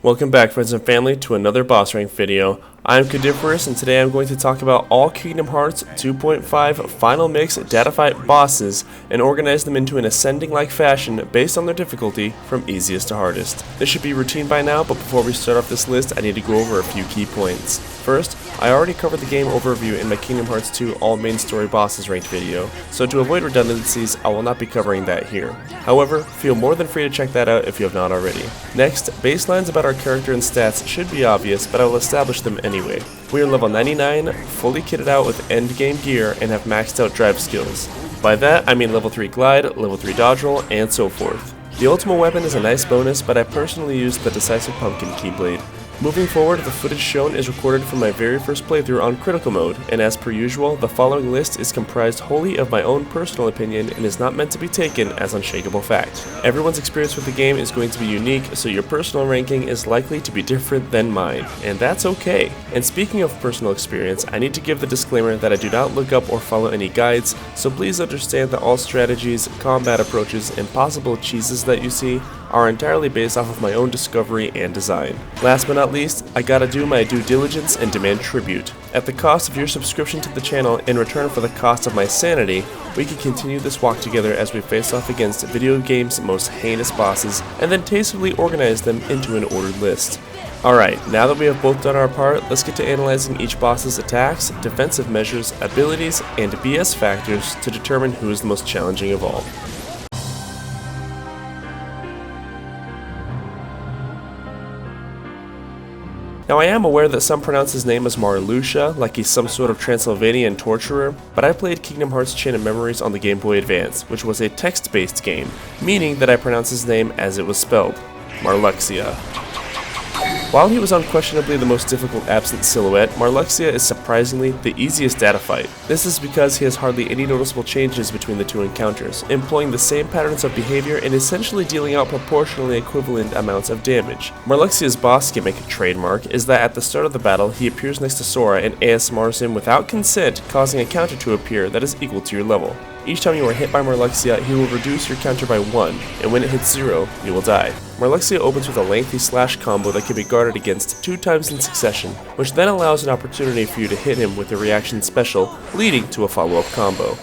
Welcome back, friends and family, to another boss rank video. I'm Codiferrous, and today I'm going to talk about all Kingdom Hearts 2.5 Final Mix Data Fight bosses and organize them into an ascending-like fashion based on their difficulty from easiest to hardest. This should be routine by now, but before we start off this list, I need to go over a few key points. First, I already covered the game overview in my Kingdom Hearts 2 All Main Story Bosses ranked video, so to avoid redundancies, I will not be covering that here. However, feel more than free to check that out if you have not already. Next, baselines about our character and stats should be obvious, but I will establish them anyway. We are level 99, fully kitted out with endgame gear, and have maxed out drive skills. By that, I mean level 3 glide, level 3 dodge roll, and so forth. The ultimate weapon is a nice bonus, but I personally used the Decisive Pumpkin Keyblade. Moving forward, the footage shown is recorded from my very first playthrough on critical mode, and as per usual, the following list is comprised wholly of my own personal opinion and is not meant to be taken as unshakable fact. Everyone's experience with the game is going to be unique, so your personal ranking is likely to be different than mine, and that's okay. And speaking of personal experience, I need to give the disclaimer that I do not look up or follow any guides, so please understand that all strategies, combat approaches, and possible cheeses that you see are entirely based off of my own discovery and design. Last but not least, I gotta do my due diligence and demand tribute. At the cost of your subscription to the channel in return for the cost of my sanity, we can continue this walk together as we face off against video games' most heinous bosses and then tastefully organize them into an ordered list. Alright, now that we have both done our part, let's get to analyzing each boss's attacks, defensive measures, abilities, and BS factors to determine who is the most challenging of all. Now I am aware that some pronounce his name as Marluxia, like he's some sort of Transylvanian torturer, but I played Kingdom Hearts Chain of Memories on the Game Boy Advance, which was a text-based game, meaning that I pronounce his name as it was spelled, Marluxia. While he was unquestionably the most difficult absent silhouette, Marluxia is surprisingly the easiest data fight. This is because he has hardly any noticeable changes between the two encounters, employing the same patterns of behavior and essentially dealing out proportionally equivalent amounts of damage. Marluxia's boss gimmick, trademark, is that at the start of the battle, he appears next to Sora and ASMRs him without consent, causing a counter to appear that is equal to your level. Each time you are hit by Marluxia, he will reduce your counter by 1, and when it hits 0, you will die. Marluxia opens with a lengthy slash combo that can be guarded against 2 times in succession, which then allows an opportunity for you to hit him with a reaction special, leading to a follow-up combo.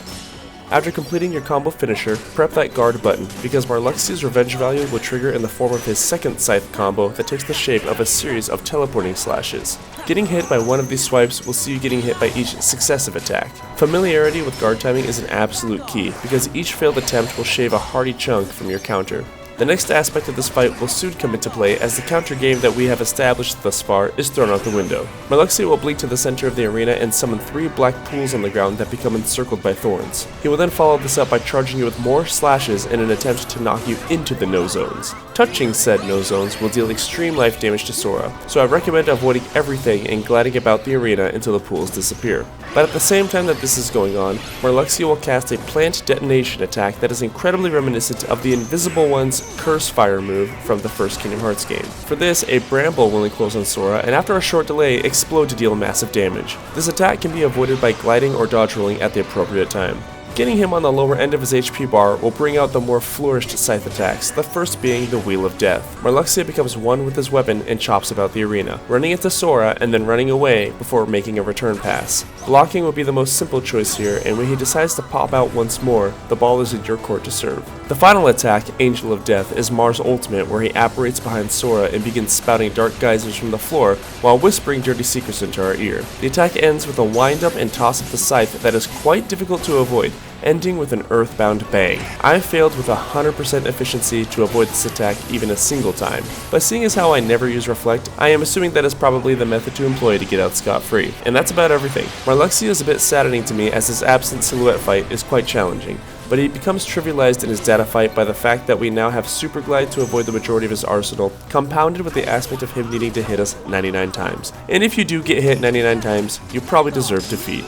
After completing your combo finisher, prep that guard button, because Marluxia's revenge value will trigger in the form of his second scythe combo that takes the shape of a series of teleporting slashes. Getting hit by one of these swipes will see you getting hit by each successive attack. Familiarity with guard timing is an absolute key, because each failed attempt will shave a hearty chunk from your counter. The next aspect of this fight will soon come into play as the counter game that we have established thus far is thrown out the window. Marluxia will blink to the center of the arena and summon 3 black pools on the ground that become encircled by thorns. He will then follow this up by charging you with more slashes in an attempt to knock you into the no zones. Touching said no zones will deal extreme life damage to Sora, so I recommend avoiding everything and gliding about the arena until the pools disappear. But at the same time that this is going on, Marluxia will cast a plant detonation attack that is incredibly reminiscent of the Invisible One's Curse Fire move from the first Kingdom Hearts game. For this, a bramble will enclose on Sora and after a short delay explode to deal massive damage. This attack can be avoided by gliding or dodge rolling at the appropriate time. Getting him on the lower end of his HP bar will bring out the more flourished scythe attacks, the first being the Wheel of Death. Marluxia becomes one with his weapon and chops about the arena, running into Sora and then running away before making a return pass. Blocking would be the most simple choice here, and when he decides to pop out once more, the ball is in your court to serve. The final attack, Angel of Death, is Mar's ultimate where he apparates behind Sora and begins spouting dark geysers from the floor while whispering dirty secrets into our ear. The attack ends with a wind up and toss of the scythe that is quite difficult to avoid, ending with an earthbound bang. I failed with 100% efficiency to avoid this attack even a single time, but seeing as how I never use Reflect, I am assuming that is probably the method to employ to get out scot-free. And that's about everything. Marluxia is a bit saddening to me as his absent silhouette fight is quite challenging, but he becomes trivialized in his data fight by the fact that we now have Super Glide to avoid the majority of his arsenal, compounded with the aspect of him needing to hit us 99 times. And if you do get hit 99 times, you probably deserve defeat.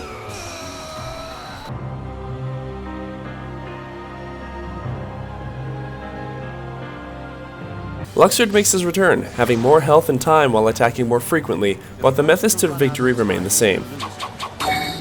Luxord makes his return, having more health and time while attacking more frequently, but the methods to victory remain the same.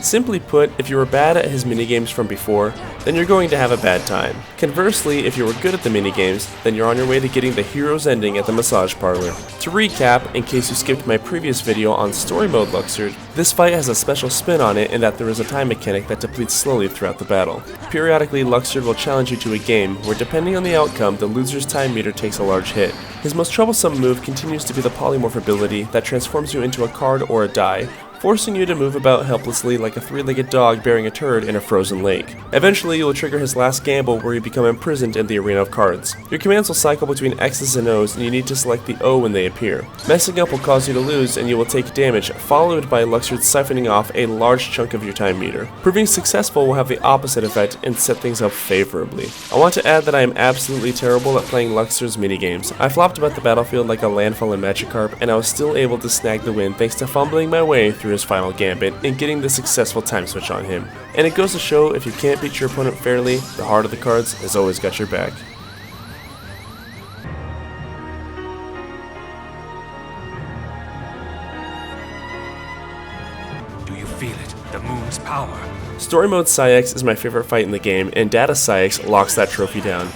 Simply put, if you were bad at his minigames from before, then you're going to have a bad time. Conversely, if you were good at the minigames, then you're on your way to getting the hero's ending at the massage parlor. To recap, in case you skipped my previous video on story mode Luxord, this fight has a special spin on it in that there is a time mechanic that depletes slowly throughout the battle. Periodically, Luxord will challenge you to a game where, depending on the outcome, the loser's time meter takes a large hit. His most troublesome move continues to be the polymorph ability that transforms you into a card or a die, forcing you to move about helplessly like a three-legged dog bearing a turd in a frozen lake. Eventually, you will trigger his last gamble where you become imprisoned in the arena of cards. Your commands will cycle between X's and O's, and you need to select the O when they appear. Messing up will cause you to lose, and you will take damage, followed by Luxord siphoning off a large chunk of your time meter. Proving successful will have the opposite effect and set things up favorably. I want to add that I am absolutely terrible at playing Luxord's minigames. I flopped about the battlefield like a landfall in Magikarp, and I was still able to snag the win thanks to fumbling my way through his final gambit and getting the successful time switch on him. And it goes to show, if you can't beat your opponent fairly, the heart of the cards has always got your back. Do you feel it? The moon's power. Story mode Saïx is my favorite fight in the game, and Data Saïx locks that trophy down.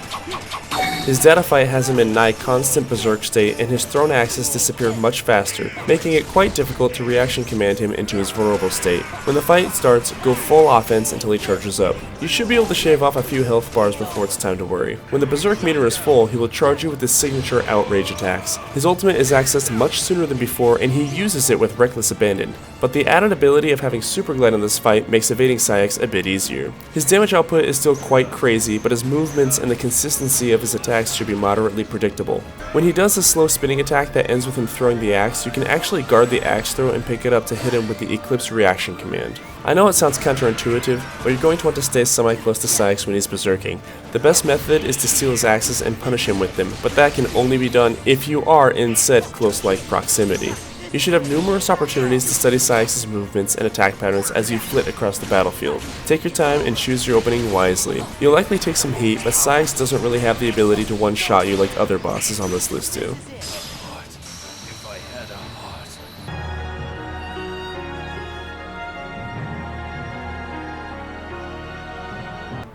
His data fight has him in nigh constant berserk state, and his thrown axes disappear much faster, making it quite difficult to reaction command him into his vulnerable state. When the fight starts, go full offense until he charges up. You should be able to shave off a few health bars before it's time to worry. When the berserk meter is full, he will charge you with his signature outrage attacks. His ultimate is accessed much sooner than before, and he uses it with reckless abandon. But the added ability of having super glide in this fight makes evading Saïx a bit easier. His damage output is still quite crazy, but his movements and the consistency of his attacks should be moderately predictable. When he does a slow spinning attack that ends with him throwing the axe, you can actually guard the axe throw and pick it up to hit him with the Eclipse reaction command. I know it sounds counterintuitive, but you're going to want to stay semi-close to Saïx when he's berserking. The best method is to steal his axes and punish him with them, but that can only be done if you are in said close-like proximity. You should have numerous opportunities to study Saïx's movements and attack patterns as you flit across the battlefield. Take your time and choose your opening wisely. You'll likely take some heat, but Saïx doesn't really have the ability to one-shot you like other bosses on this list do. If I had a heart.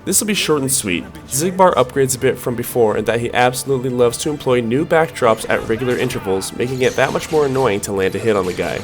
This will be short and sweet. Xigbar upgrades a bit from before in that he absolutely loves to employ new backdrops at regular intervals, making it that much more annoying to land a hit on the guy.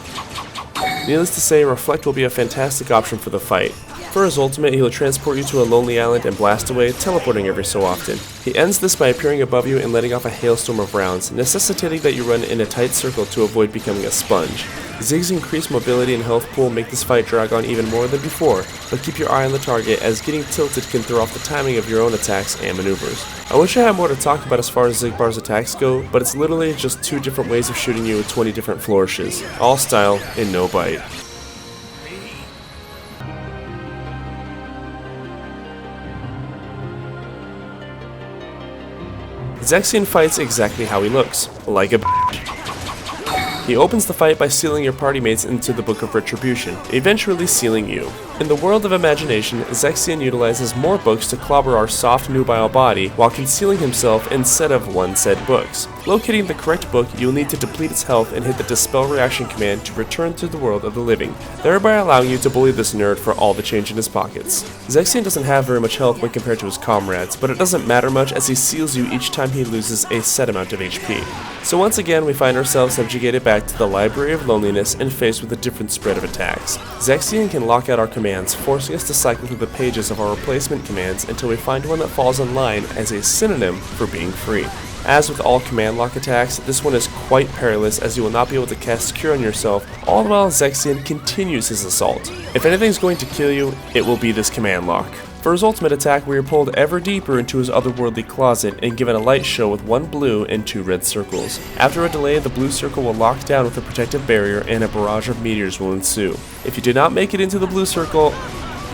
Needless to say, Reflect will be a fantastic option for the fight. For his ultimate, he will transport you to a lonely island and blast away, teleporting every so often. He ends this by appearing above you and letting off a hailstorm of rounds, necessitating that you run in a tight circle to avoid becoming a sponge. Zig's increased mobility and health pool make this fight drag on even more than before, but keep your eye on the target as getting tilted can throw off the timing of your own attacks and maneuvers. I wish I had more to talk about as far as Xigbar's attacks go, but it's literally just 2 different ways of shooting you with 20 different flourishes, all style and no bite. Zexion fights exactly how he looks, like a bitch. He opens the fight by sealing your party mates into the Book of Retribution, eventually sealing you. In the world of imagination, Zexion utilizes more books to clobber our soft nubile body while concealing himself instead of one said books. Locating the correct book, you'll need to deplete its health and hit the Dispel reaction command to return to the world of the living, thereby allowing you to bully this nerd for all the change in his pockets. Zexion doesn't have very much health when compared to his comrades, but it doesn't matter much as he seals you each time he loses a set amount of HP. So once again, we find ourselves subjugated back to the Library of Loneliness and faced with a different spread of attacks. Zexion can lock out our commands, forcing us to cycle through the pages of our replacement commands until we find one that falls in line as a synonym for being free. As with all command lock attacks, this one is quite perilous as you will not be able to cast Secure on yourself, all the while Zexion continues his assault. If anything's going to kill you, it will be this command lock. For his ultimate attack, we are pulled ever deeper into his otherworldly closet and given a light show with 1 blue and 2 red circles. After a delay, the blue circle will lock down with a protective barrier and a barrage of meteors will ensue. If you did not make it into the blue circle,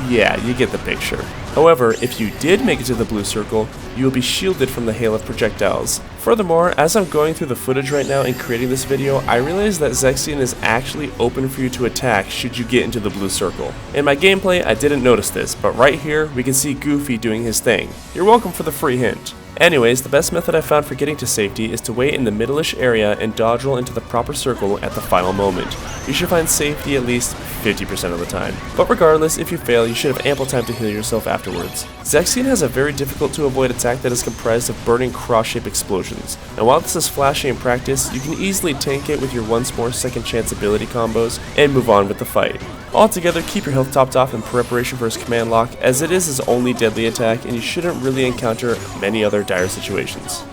yeah, you get the picture. However, if you did make it to the blue circle, you will be shielded from the hail of projectiles. Furthermore, as I'm going through the footage right now and creating this video, I realized that Zexion is actually open for you to attack should you get into the blue circle. In my gameplay, I didn't notice this, but right here, we can see Goofy doing his thing. You're welcome for the free hint. Anyways, the best method I found for getting to safety is to wait in the middle-ish area and dodge roll into the proper circle at the final moment. You should find safety at least 50% of the time. But regardless, if you fail, you should have ample time to heal yourself afterwards. Zexion has a very difficult to avoid attack that is comprised of burning cross-shape explosions, and while this is flashy in practice, you can easily tank it with your once more second chance ability combos and move on with the fight. Altogether, keep your health topped off in preparation for his command lock, as it is his only deadly attack and you shouldn't really encounter many other dire situations.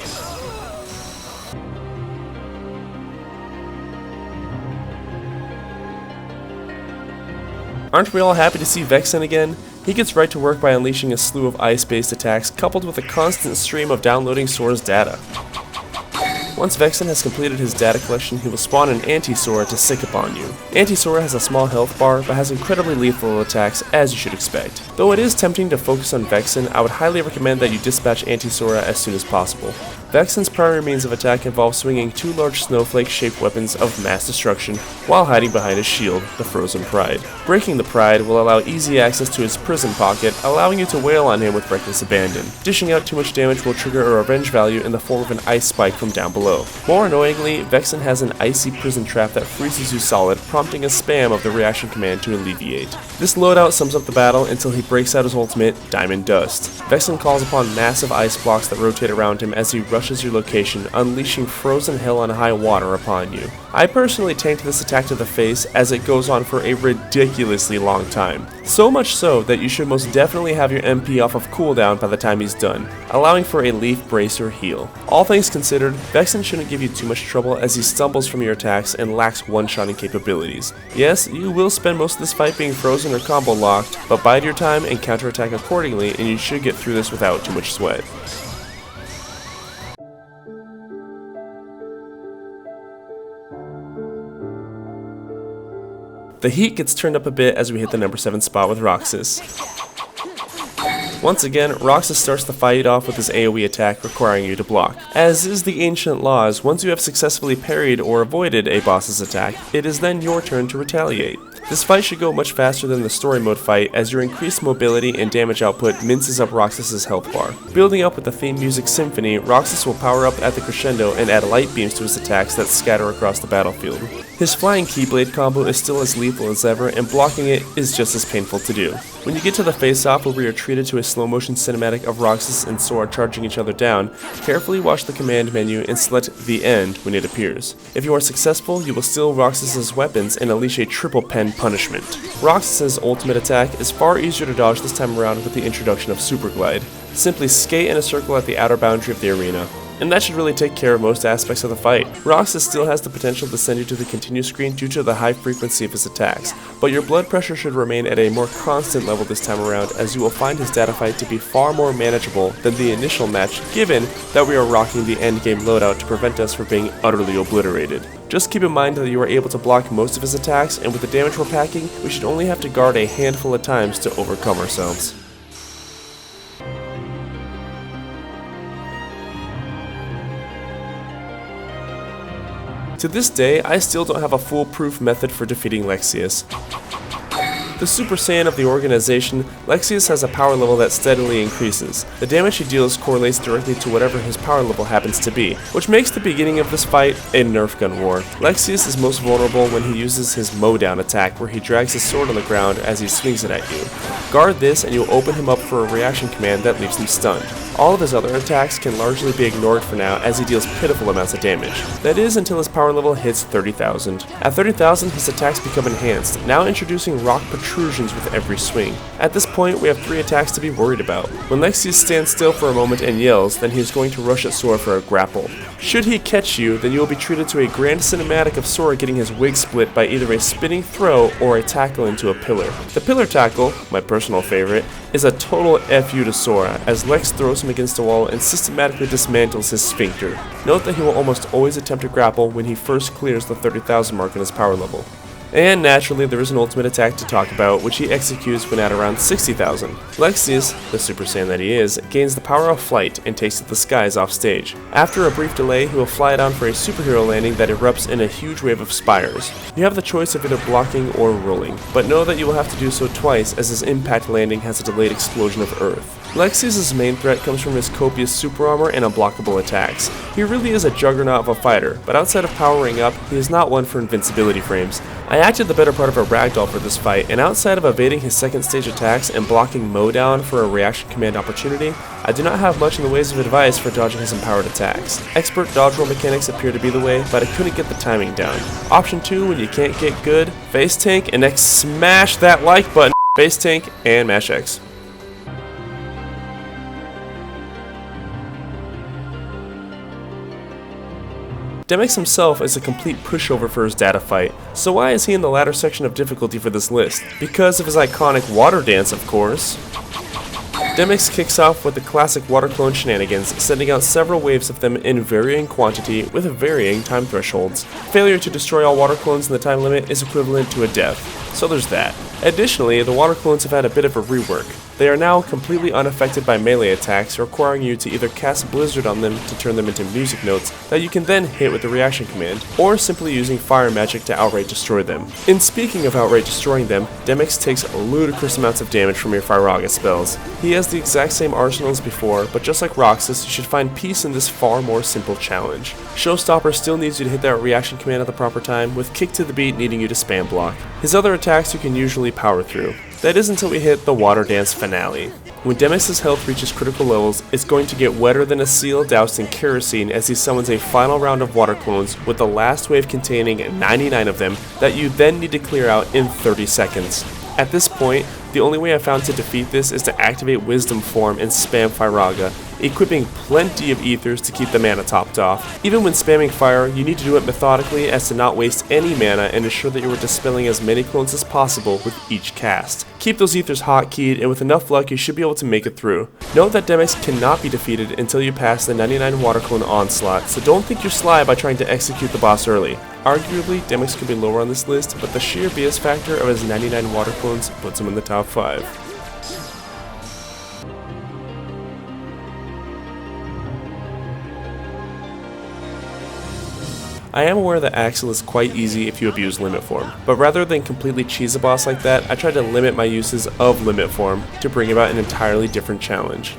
Aren't we all happy to see Vexen again? He gets right to work by unleashing a slew of ice-based attacks coupled with a constant stream of downloading Sora's data. Once Vexen has completed his data collection, he will spawn an Anti-Sora to sick upon you. Anti-Sora has a small health bar, but has incredibly lethal attacks, as you should expect. Though it is tempting to focus on Vexen, I would highly recommend that you dispatch Anti-Sora as soon as possible. Vexen's primary means of attack involves swinging two large snowflake-shaped weapons of mass destruction while hiding behind his shield, the Frozen Pride. Breaking the Pride will allow easy access to his prison pocket, allowing you to wail on him with reckless abandon. Dishing out too much damage will trigger a revenge value in the form of an ice spike from down below. More annoyingly, Vexen has an icy prison trap that freezes you solid, prompting a spam of the reaction command to alleviate. This loadout sums up the battle until he breaks out his ultimate, Diamond Dust. Vexen calls upon massive ice blocks that rotate around him as he rushes your location, unleashing frozen hell on high water upon you. I personally tanked this attack to the face as it goes on for a ridiculously long time. So much so that you should most definitely have your MP off of cooldown by the time he's done, allowing for a Leaf Bracer heal. All things considered, Vexen shouldn't give you too much trouble as he stumbles from your attacks and lacks one-shotting capabilities. Yes, you will spend most of this fight being frozen or combo locked, but bide your time and counterattack accordingly and you should get through this without too much sweat. The heat gets turned up a bit as we hit the number 7 spot with Roxas. Once again, Roxas starts the fight off with his AoE attack requiring you to block. As is the ancient laws, once you have successfully parried or avoided a boss's attack, it is then your turn to retaliate. This fight should go much faster than the story mode fight as your increased mobility and damage output minces up Roxas' health bar. Building up with the theme music symphony, Roxas will power up at the crescendo and add light beams to his attacks that scatter across the battlefield. His flying Keyblade combo is still as lethal as ever, and blocking it is just as painful to do. When you get to the face-off where we are treated to a slow motion cinematic of Roxas and Sora charging each other down, carefully watch the command menu and select the end when it appears. If you are successful, you will steal Roxas' weapons and unleash a triple pen punishment. Roxas' ultimate attack is far easier to dodge this time around with the introduction of Super Glide. Simply skate in a circle at the outer boundary of the arena, and that should really take care of most aspects of the fight. Roxas still has the potential to send you to the continue screen due to the high frequency of his attacks, but your blood pressure should remain at a more constant level this time around as you will find his data fight to be far more manageable than the initial match, given that we are rocking the endgame loadout to prevent us from being utterly obliterated. Just keep in mind that you are able to block most of his attacks, and with the damage we're packing, we should only have to guard a handful of times to overcome ourselves. To this day, I still don't have a foolproof method for defeating Lexaeus. The Super Saiyan of the organization, Lexaeus has a power level that steadily increases. The damage he deals correlates directly to whatever his power level happens to be, which makes the beginning of this fight a Nerf gun war. Lexaeus is most vulnerable when he uses his Mowdown attack, where he drags his sword on the ground as he swings it at you. Guard this and you'll open him up for a reaction command that leaves him stunned. All of his other attacks can largely be ignored for now as he deals pitiful amounts of damage. That is until his power level hits 30,000. At 30,000 his attacks become enhanced, now introducing rock protrusions with every swing. At this point we have 3 attacks to be worried about. When Lexaeus stands still for a moment and yells, then he is going to rush at Sora for a grapple. Should he catch you, then you will be treated to a grand cinematic of Sora getting his wig split by either a spinning throw or a tackle into a pillar. The pillar tackle, my personal favorite, is a total FU to Sora, as Lex throws him against a wall and systematically dismantles his sphincter. Note that he will almost always attempt to grapple when he first clears the 30,000 mark in his power level. And naturally, there is an ultimate attack to talk about, which he executes when at around 60,000. Lexaeus, the Super Saiyan that he is, gains the power of flight and takes to the skies off stage. After a brief delay, he will fly down for a superhero landing that erupts in a huge wave of spires. You have the choice of either blocking or rolling, but know that you will have to do so twice as his impact landing has a delayed explosion of Earth. Lexi's main threat comes from his copious super armor and unblockable attacks. He really is a juggernaut of a fighter, but outside of powering up, he is not one for invincibility frames. I acted the better part of a ragdoll for this fight, and outside of evading his second stage attacks and blocking Mo down for a reaction command opportunity, I do not have much in the ways of advice for dodging his empowered attacks. Expert dodge roll mechanics appear to be the way, but I couldn't get the timing down. Option 2 when you can't get good, face tank and X smash that like button, face tank and mash X. Demyx himself is a complete pushover for his data fight, so why is he in the latter section of difficulty for this list? Because of his iconic water dance, of course. Demyx kicks off with the classic water clone shenanigans, sending out several waves of them in varying quantity with varying time thresholds. Failure to destroy all water clones in the time limit is equivalent to a death, so there's that. Additionally, the water clones have had a bit of a rework. They are now completely unaffected by melee attacks, requiring you to either cast Blizzard on them to turn them into music notes that you can then hit with the reaction command, or simply using fire magic to outright destroy them. In speaking of outright destroying them, Demyx takes ludicrous amounts of damage from your Firaga spells. He has the exact same arsenal as before, but just like Roxas, you should find peace in this far more simple challenge. Showstopper still needs you to hit that reaction command at the proper time, with Kick to the Beat needing you to spam block. His other attacks you can usually power through. That is until we hit the Water Dance finale. When Demyx's health reaches critical levels, it's going to get wetter than a seal doused in kerosene as he summons a final round of water clones with the last wave containing 99 of them that you then need to clear out in 30 seconds. At this point, the only way I found to defeat this is to activate Wisdom Form and spam Firaga, equipping plenty of ethers to keep the mana topped off. Even when spamming fire, you need to do it methodically as to not waste any mana and ensure that you are dispelling as many clones as possible with each cast. Keep those ethers hotkeyed, and with enough luck you should be able to make it through. Note that Demyx cannot be defeated until you pass the 99 water clone onslaught, so don't think you're sly by trying to execute the boss early. Arguably, Demyx could be lower on this list, but the sheer BS factor of his 99 water clones puts him in the top 5. I am aware that Axel is quite easy if you abuse Limit Form, but rather than completely cheese a boss like that, I tried to limit my uses of Limit Form to bring about an entirely different challenge.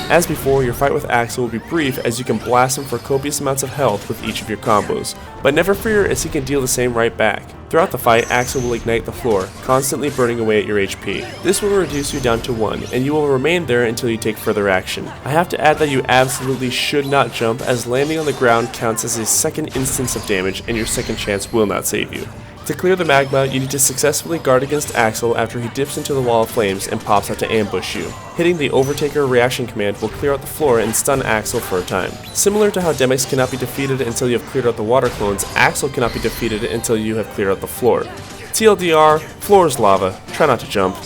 As before, your fight with Axel will be brief as you can blast him for copious amounts of health with each of your combos, but never fear as he can deal the same right back. Throughout the fight, Axel will ignite the floor, constantly burning away at your HP. This will reduce you down to 1, and you will remain there until you take further action. I have to add that you absolutely should not jump, as landing on the ground counts as a second instance of damage and your second chance will not save you. To clear the magma, you need to successfully guard against Axel after he dips into the wall of flames and pops out to ambush you. Hitting the Overtaker reaction command will clear out the floor and stun Axel for a time. Similar to how Demyx cannot be defeated until you have cleared out the water clones, Axel cannot be defeated until you have cleared out the floor. TLDR, floor is lava, try not to jump.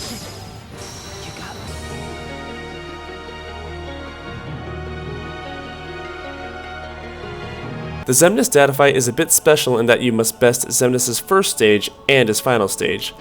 The Xemnas data fight is a bit special in that you must best Xemnas' first stage and his final stage.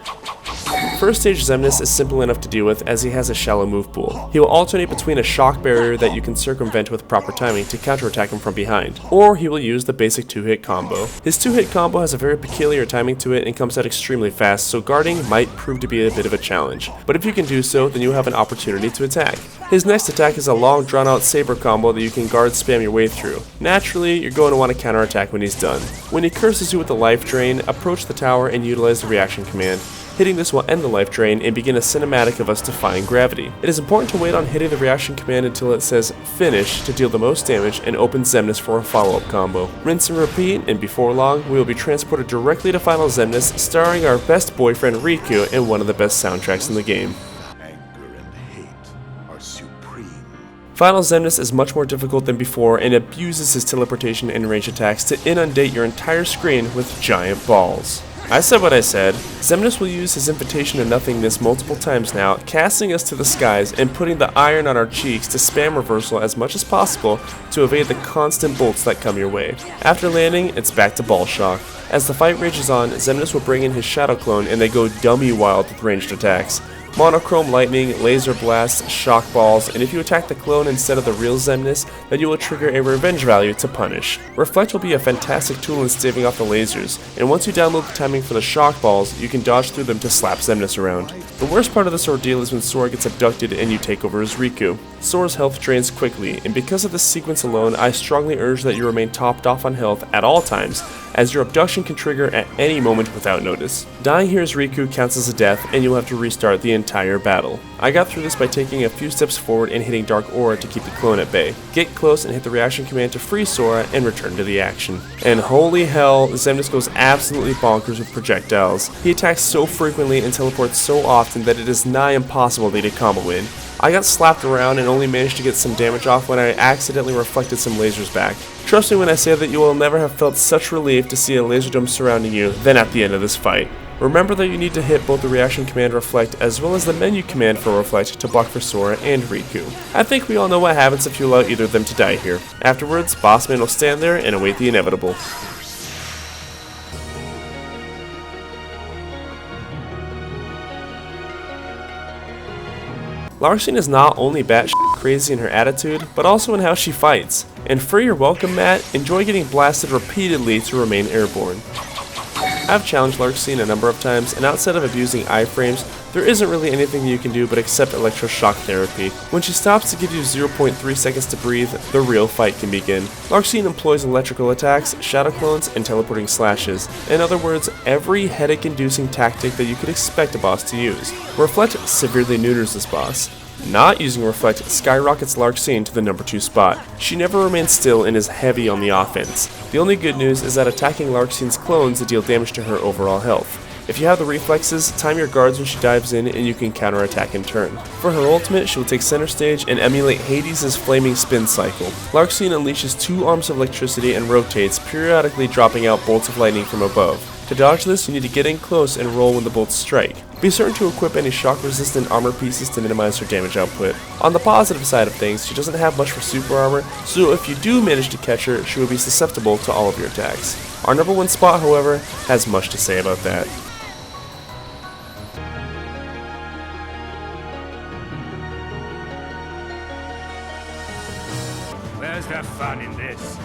First stage Xemnas is simple enough to deal with as he has a shallow move pool. He will alternate between a shock barrier that you can circumvent with proper timing to counterattack him from behind, or he will use the basic 2-hit combo. His 2-hit combo has a very peculiar timing to it and comes out extremely fast, so guarding might prove to be a bit of a challenge. But if you can do so, then you have an opportunity to attack. His next attack is a long drawn out saber combo that you can guard spam your way through. Naturally, you're going to want to counterattack when he's done. When he curses you with the life drain, approach the tower and utilize the reaction command. Hitting this will end the life drain and begin a cinematic of us defying gravity. It is important to wait on hitting the reaction command until it says finish to deal the most damage and open Xemnas for a follow-up combo. Rinse and repeat, and before long, we will be transported directly to Final Xemnas, starring our best boyfriend Riku in one of the best soundtracks in the game. Anger and hate are supreme. Final Xemnas is much more difficult than before and abuses his teleportation and range attacks to inundate your entire screen with giant balls. I said what I said. Xemnas will use his invitation to nothingness multiple times now, casting us to the skies and putting the iron on our cheeks to spam reversal as much as possible to evade the constant bolts that come your way. After landing, it's back to ball shock. As the fight rages on, Xemnas will bring in his shadow clone and they go dummy wild with ranged attacks. monochrome lightning, laser blasts, shock balls, and if you attack the clone instead of the real Xemnas, then you will trigger a revenge value to punish. Reflect will be a fantastic tool in staving off the lasers, and once you download the timing for the shock balls, you can dodge through them to slap Xemnas around. The worst part of this ordeal is when Sora gets abducted and you take over as Riku. Sora's health drains quickly, and because of this sequence alone, I strongly urge that you remain topped off on health at all times, as your abduction can trigger at any moment without notice. Dying here as Riku counts as a death, and you'll have to restart the entire battle. I got through this by taking a few steps forward and hitting Dark Aura to keep the clone at bay. Get close and hit the reaction command to free Sora and return to the action. And holy hell, Xemnas goes absolutely bonkers with projectiles. He attacks so frequently and teleports so often that it is nigh impossible to combo in. I got slapped around and only managed to get some damage off when I accidentally reflected some lasers back. Trust me when I say that you will never have felt such relief to see a laser dome surrounding you than at the end of this fight. Remember that you need to hit both the reaction command Reflect as well as the menu command for Reflect to block for Sora and Riku. I think we all know what happens if you allow either of them to die here. Afterwards, Bossman will stand there and await the inevitable. Larxene is not only batshit crazy in her attitude, but also in how she fights. And for your welcome mat, enjoy getting blasted repeatedly to remain airborne. I've challenged Larxene a number of times, and outside of abusing iframes, there isn't really anything you can do but accept electroshock therapy. When she stops to give you 0.3 seconds to breathe, the real fight can begin. Larxene employs electrical attacks, shadow clones, and teleporting slashes. In other words, every headache-inducing tactic that you could expect a boss to use. Reflect severely neuters this boss. Not using Reflect skyrockets Larxene to the number 2 spot. She never remains still and is heavy on the offense. The only good news is that attacking Larxene's clones to deal damage to her overall health. If you have the reflexes, time your guards when she dives in and you can counterattack in turn. For her ultimate, she will take center stage and emulate Hades' flaming spin cycle. Larxene unleashes 2 arms of electricity and rotates, periodically dropping out bolts of lightning from above. To dodge this, you need to get in close and roll when the bolts strike. Be certain to equip any shock-resistant armor pieces to minimize her damage output. On the positive side of things, she doesn't have much for super armor, so if you do manage to catch her, she will be susceptible to all of your attacks. Our number 1 spot, however, has much to say about that. Where's the fun in this?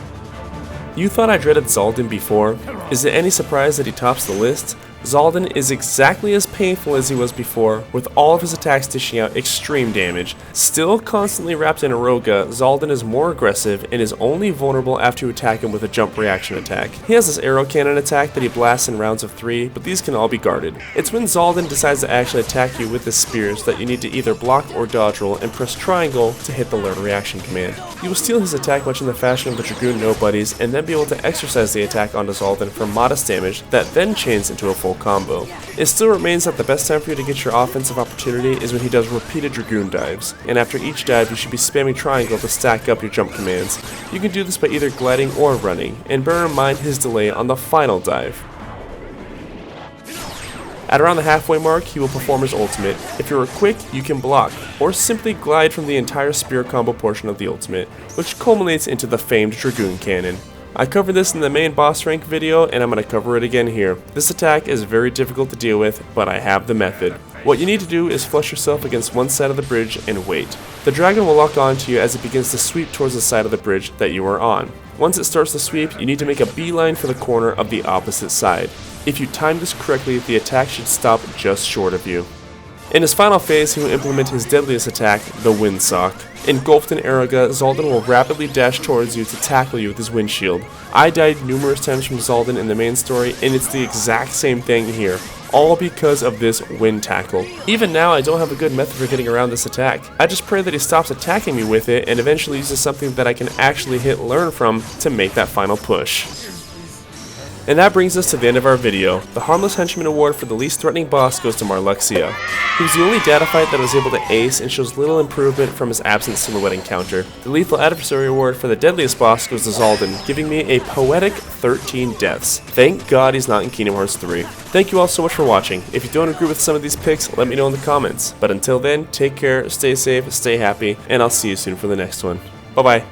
You thought I dreaded Xaldin before? Is it any surprise that he tops the list? Xaldin is exactly as painful as he was before, with all of his attacks dishing out extreme damage. Still constantly wrapped in Aroga, Xaldin is more aggressive and is only vulnerable after you attack him with a jump reaction attack. He has this arrow cannon attack that he blasts in rounds of 3, but these can all be guarded. It's when Xaldin decides to actually attack you with his spears that you need to either block or dodge roll and press triangle to hit the learn reaction command. You will steal his attack much in the fashion of the Dragoon Nobodies and then be able to exercise the attack onto Xaldin for modest damage that then chains into a full combo. It still remains that the best time for you to get your offensive opportunity is when he does repeated Dragoon dives, and after each dive you should be spamming triangle to stack up your jump commands. You can do this by either gliding or running, and bear in mind his delay on the final dive. At around the halfway mark, he will perform his ultimate. If you're quick, you can block, or simply glide from the entire spear combo portion of the ultimate, which culminates into the famed Dragoon Cannon. I covered this in the main boss rank video, and I'm going to cover it again here. This attack is very difficult to deal with, but I have the method. What you need to do is flush yourself against one side of the bridge and wait. The dragon will lock onto you as it begins to sweep towards the side of the bridge that you are on. Once it starts to sweep, you need to make a beeline for the corner of the opposite side. If you time this correctly, the attack should stop just short of you. In his final phase, he will implement his deadliest attack, the Windsock. Engulfed in Aroga, Xaldin will rapidly dash towards you to tackle you with his windshield. I died numerous times from Xaldin in the main story, and it's the exact same thing here, all because of this wind tackle. Even now, I don't have a good method for getting around this attack. I just pray that he stops attacking me with it and eventually uses something that I can actually hit learn from to make that final push. And that brings us to the end of our video. The Harmless Henchman Award for the least threatening boss goes to Marluxia. He was the only data fight that was able to ace and shows little improvement from his absent silhouette encounter. The Lethal Adversary Award for the deadliest boss goes to Xaldin, giving me a poetic 13 deaths. Thank God he's not in Kingdom Hearts 3. Thank you all so much for watching. If you don't agree with some of these picks, let me know in the comments. But until then, take care, stay safe, stay happy, and I'll see you soon for the next one. Bye bye.